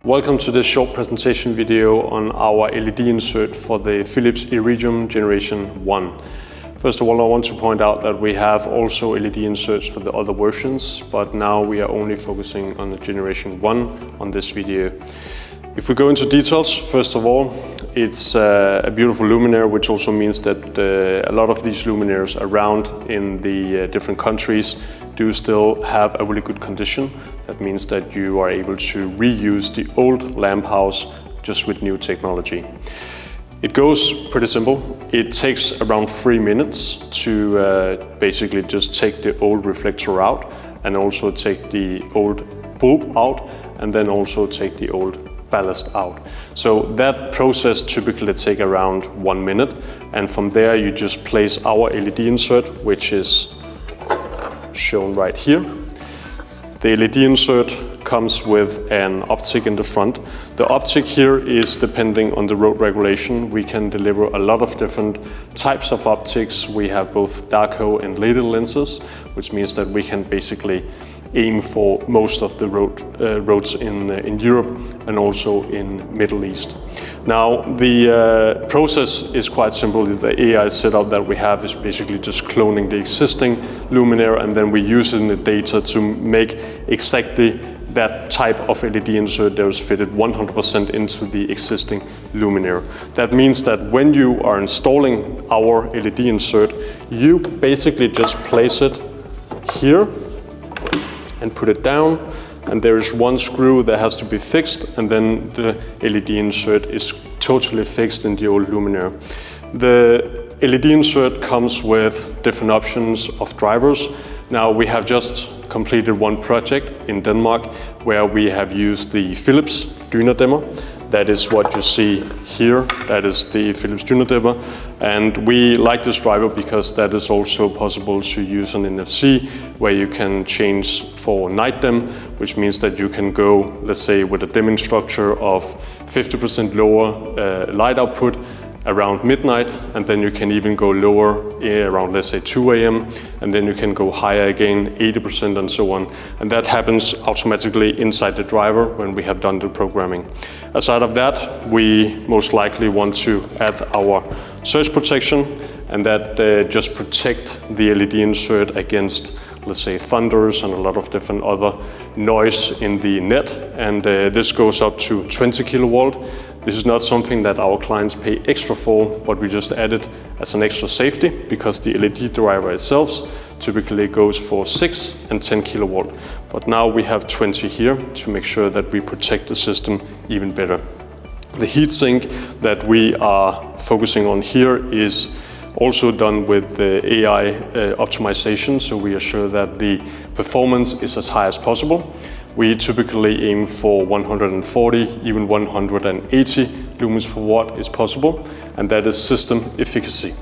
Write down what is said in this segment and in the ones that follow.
Welcome to this short presentation video on our LED insert for the Philips Iridium Gen1. First of all, I want to point out that we have also LED inserts for the other versions, but now we are only focusing on the Generation 1 on this video. If we go into details, first of all, it's a beautiful luminaire, which also means that a lot of these luminaires around in the different countries do still have a really good condition. That means that you are able to reuse the old lamp house just with new technology. It goes pretty simple. It takes around 3 minutes to basically just take the old reflector out and also take the old bulb out and then also take the old ballast out. So that process typically takes around 1 minute, and from there you just place our LED insert, which is shown right here. The LED insert comes with an optic in the front. The optic here is depending on the road regulation. We can deliver a lot of different types of optics. We have both Darko and ladle lenses, which means that we can basically aim for most of the roads in Europe and also in Middle East. Now the process is quite simple. The AI setup that we have is basically just cloning the existing luminaire, and then we use the data to make exactly that type of LED insert that is fitted 100% into the existing luminaire. That means that when you are installing our LED insert, you basically just place it here and put it down, and there is one screw that has to be fixed, and then the LED insert is totally fixed in the old luminaire. The LED insert comes with different options of drivers. Now we have just completed one project in Denmark where we have used the Philips dynadæmmer. That is what you see here. That is the Philips dynadæmmer, and we like this driver because that is also possible to use on NFC, where you can change for night dim, which means that you can go, let's say, with a dimming structure of 50% lower light output around midnight, and then you can even go lower around, let's say, 2 AM, and then you can go higher again, 80% and so on. And that happens automatically inside the driver when we have done the programming. Aside of that, we most likely want to add our surge protection, and that just protect the LED insert against, let's say, thunders and a lot of different other noise in the net. And this goes up to 20 kilowatt. This is not something that our clients pay extra for, but we just add it as an extra safety because the LED driver itself typically goes for 6 and 10 kilowatt. But now we have 20 here to make sure that we protect the system even better. The heatsink that we are focusing on here is also done with the AI optimization, so we are sure that the performance is as high as possible. We typically aim for 140, even 180 lumens per watt is possible, and that is system efficacy.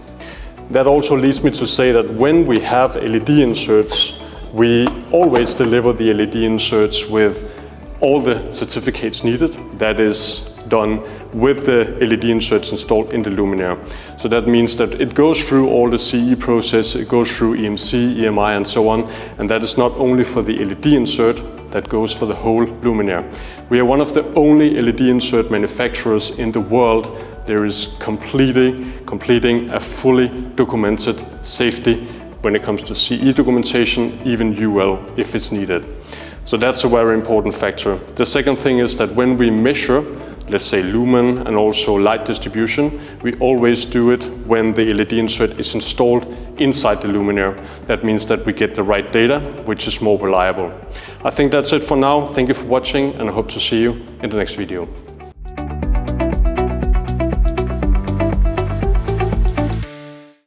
That also leads me to say that when we have LED inserts, we always deliver the LED inserts with all the certificates needed. That is done with the LED inserts installed in the luminaire. So that means that it goes through all the CE process, it goes through EMC, EMI and so on, and that is not only for the LED insert, that goes for the whole luminaire. We are one of the only LED insert manufacturers in the world that is completing a fully documented safety when it comes to CE documentation, even UL if it's needed. So that's a very important factor. The second thing is that when we measure, let's say, lumen and also light distribution, we always do it when the LED insert is installed inside the luminaire. That means that we get the right data, which is more reliable. I think that's it for now. Thank you for watching, and I hope to see you in the next video.